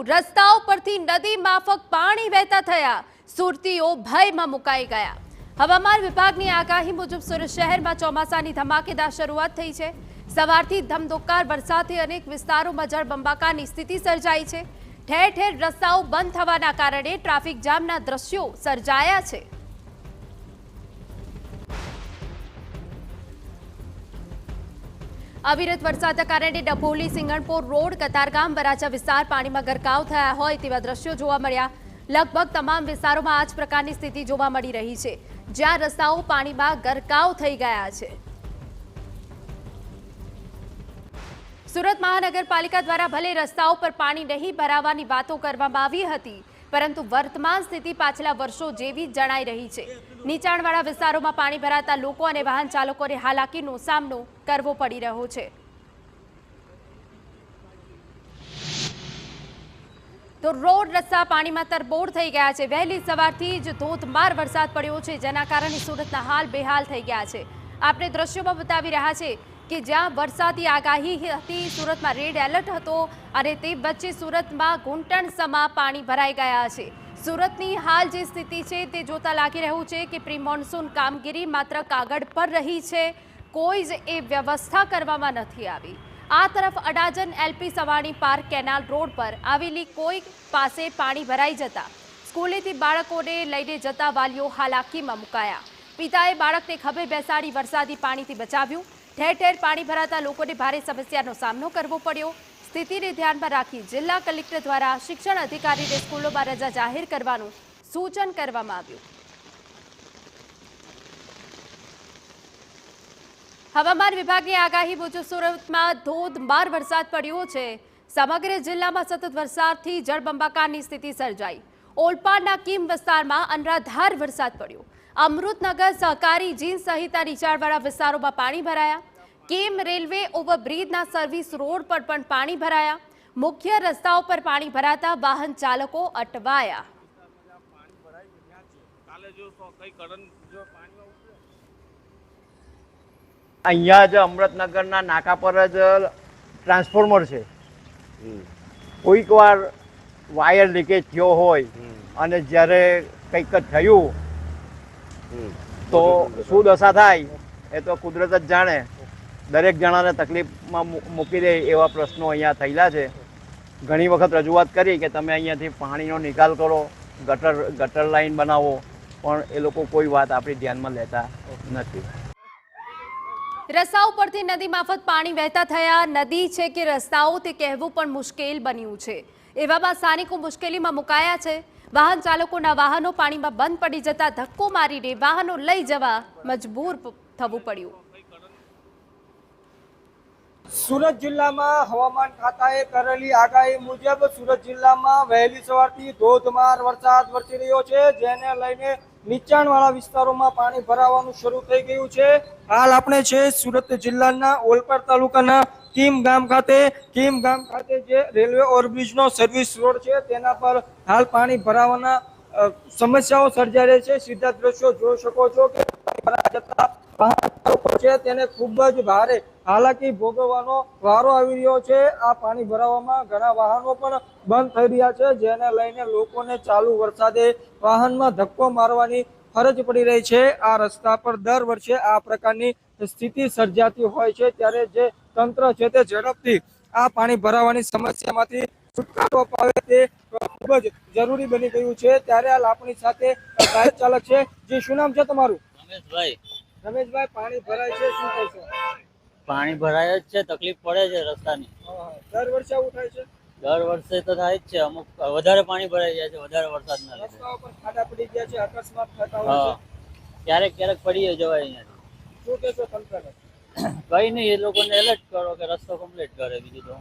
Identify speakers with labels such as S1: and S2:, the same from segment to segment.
S1: રસ્તાઓ પરથી નદી માફક પાણી વહેતા થયા, સુરતીઓ ભયમાં મુકાઈ ગયા। હવામાન વિભાગની આગાહી મુજબ સુરત શહેરમાં ચોમાસાની ધમાકેદાર શરૂઆત થઈ છે। સવારથી ધમધોકાર વરસાદથી અનેક વિસ્તારોમાં જળબંબાકારની સ્થિતિ સર્જાઈ છે। ઠેર ઠેર રસ્તાઓ બંધ થવાના કારણે ટ્રાફિક જામના દ્રશ્યો સર્જાયા છે। અવિરત વરસાદના કારણે ડભોલી સિંગણપોર રોડ કતારગામ વરાછા વિસ્તાર પાણીમાં ગરકાવ થયા હોય તેવા દ્રશ્યો જોવા મળ્યા। લગભગ તમામ વિસ્તારોમાં આ જ પ્રકારની સ્થિતિ જોવા મળી રહી છે, જ્યાં રસ્તાઓ પાણીમાં ગરકાવ થઈ ગયા છે। સુરત મહાનગરપાલિકા દ્વારા ભલે રસ્તાઓ પર પાણી નહીં ભરાવાની વાતો કરવામાં આવી હતી, પરંતુ વર્તમાન સ્થિતિ પાછલા વર્ષો જેવી જણાઈ રહી છે। નીચાણવાળા વિસ્તારોમાં પાણી ભરાતા લોકો અને વાહન ચાલકોને હાલાકીનો સામનો કરવો પડી રહ્યો છે। તો રોડ રસ્તા પાણીમાં તરબોળ થઈ ગયા છે। વહેલી સવારથી જ ધોધમાર વરસાદ પડ્યો છે, જેના કારણે સુરતના હાલ બેહાલ થઈ ગયા છે। આપણે દ્રશ્યોમાં બતાવી રહ્યા છે કે જ્યાં વરસાદી આગાહી હતી, સુરતમાં રેડ એલર્ટ હતો અને તે વચ્ચે સુરતમાં ઘૂંટણસમા પાણી ભરાઈ ગયા છે। સુરતની હાલ જે સ્થિતિ છે તે જોતા લાગી રહ્યું છે કે પ્રી મોન્સૂન કામગીરી માત્ર કાગળ પર રહી છે, કોઈ જ એ વ્યવસ્થા કરવામાં નથી આવી। આ તરફ Adajan LP Savani park canal road પર આવેલી કોઈ પાસે પાણી ભરાઈ જતા સ્કૂલેથી બાળકોને લઈને જતા વાલીઓ હાલાકીમાં મુકાયા। પિતાએ બાળકને ખભે બેસાડી વરસાદી પાણીથી બચાવ્યું। ઠેર ઠેર પાણી ભરાતા લોકોને ભારે સમસ્યાનો સામનો કરવો પડ્યો। સ્થિતિને ધ્યાનમાં રાખી જિલ્લા કલેક્ટર દ્વારા શિક્ષણ અધિકારીને સ્કૂલોમાં રજા જાહેર કરવાનું સૂચન કરવામાં આવ્યું। હવામાન વિભાગની આગાહી મુજબ સુરતમાં ધોધમાર વરસાદ પડ્યો છે। સમગ્ર જિલ્લામાં સતત વરસાદથી જળબંબાકારની સ્થિતિ સર્જાઈ। ઓલપાડના કીમ વિસ્તારમાં અનરાધાર વરસાદ પડ્યો। અમૃતનગર સહકારી જીન સહિતના નીચાણવાળા વિસ્તારોમાં પાણી ભરાયા। કેમ રેલવે ઓવરબ્રિજના સર્વિસ રોડ પર પણ પાણી ભરાયા। મુખ્ય રસ્તાઓ પર પાણી ભરાતા વાહન ચાલકો અટવાયા।
S2: અહીંયા જ અમૃતનગરના નાકા પર જ ટ્રાન્સફોર્મર છે। કોઈક વાર વાયર લીકેજ થયો હોય અને જ્યારે કંઈક થયું તો શું દશા થાય એ તો કુદરત જ જાણે। દરેક જણાને તકલીફમાં મૂકી દે એવા પ્રશ્નો અહીંયા થયેલા છે। ઘણી વખત રજૂઆત કરી કે તમે અહીંયાથી પાણીનો નિકાલ કરો, ગટર લાઈન બનાવો, પણ એ લોકો કોઈ વાત આપણી ધ્યાનમાં લેતા નથી।
S1: રસ્તાઓ પરથી નદી માફક પાણી વહેતા થયા। નદી છે કે રસ્તાઓ તે કહેવું પણ મુશ્કેલ બન્યું છે। એવામાં સ્થાનિકો મુશ્કેલીમાં મુકાયા છે। વાહન ચાલકોના વાહનો પાણીમાં બંધ પડી જતા ધક્કો મારીને વાહનો લઈ જવા મજબૂર થવું પડ્યું।
S3: સુરત જિલ્લામાં હવામાન ખાતાએ કરેલી આગાહી મુજબ સુરત જિલ્લામાં વહેલી સવારથી ધોધમાર વરસાદ વરસી રહ્યો છે, જેને લઈને નીચાણવાળા વિસ્તારોમાં પાણી ભરાવાનું શરૂ થઈ ગયું છે। હાલ આપણે છે સુરત જિલ્લાના ઓલપાડ તાલુકાના કીમ ગામ ખાતે જે રેલવે ઓવરબ્રિજનો સર્વિસ રોડ છે તેના પર હાલ પાણી ભરાવાના સમસ્યાઓ સર્જાઈ રહી છે। સીધા દ્રશ્યો જોઈ શકો છો કે તેને ખૂબ જ ભારે હાલાકી ભોગવવાનો વારો આવી રહ્યો છે। આ પાણી ભરાવામાં ઘણા વાહનો પણ બંધ થઈ રહ્યા છે, જેને લઈને લોકોને ચાલુ વરસાદે વાહનમાં ધક્કો મારવાની ફરજ પડી રહી છે। આ રસ્તા પર દર વર્ષે આ પ્રકારની સ્થિતિ સર્જાતી હોય છે, ત્યારે જે તંત્ર છે તે ઝડપથી આ પાણી ભરાવાની સમસ્યામાંથી છુટકારો પામે તે ખૂબ જ જરૂરી બની ગયું છે। ત્યારે હાલ આપણી સાથે બાઇક ચાલક છે। જે શું નામ છે તમારું? રમેશભાઈ, પાણી ભરાય છે, શું કહેશો?
S4: પાણી ભરાય જ છે, તકલીફ પડે છે રસ્તાની।
S3: દર વર્ષે આવું થાય છે?
S4: દર વર્ષે તો થાય જ છે। અમુક વધારે પાણી ભરાઈ જાય છે વધારે વરસાદના લીધે।
S3: રસ્તાઓ પર ખાડા પડી ગયા છે, અકસ્માત થતા હોય છે।
S4: ક્યારેક ક્યારેક પડી જવાય અહીંયાથી।
S3: શું કહેશો તંત્રને?
S4: કઈ નહીં, એ લોકોને એલર્ટ કરો કે રસ્તો કમ્પ્લીટ કરે, બીજું તો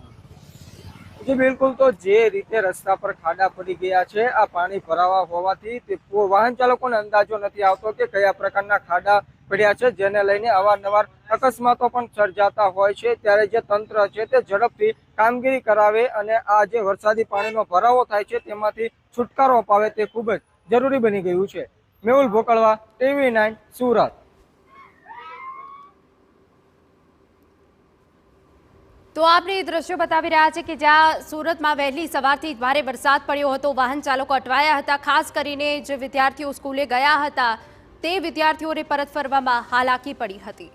S3: જી બિલકુલ, તો જે રીતે રસ્તા પર ખાડા પડી ગયા છે, આ પાણી ભરાવા હોવાથી વાહન ચાલકોને અંદાજો નથી આવતો કે કયા પ્રકારના ખાડા પડ્યા છે, જેને લઈને અવારનવાર અકસ્માતો પણ સર્જાતા હોય છે। ત્યારે જે તંત્ર છે તે ઝડપથી કામગીરી કરાવે અને આ જે વરસાદી પાણીનો ભરાવો થાય છે તેમાંથી છુટકારો અપાવે તે ખૂબ જ જરૂરી બની ગયું છે। મેહુલ ભોકળવા, TV9 સુરત।
S1: તો આપણે એ દ્રશ્યો બતાવી રહ્યા છે કે જ્યાં સુરતમાં વહેલી સવારથી ભારે વરસાદ પડ્યો હતો, વાહન ચાલકો અટવાયા હતા, ખાસ કરીને જે વિદ્યાર્થીઓ સ્કૂલે ગયા હતા તે વિદ્યાર્થીઓને પરત ફરવામાં હાલાકી પડી હતી।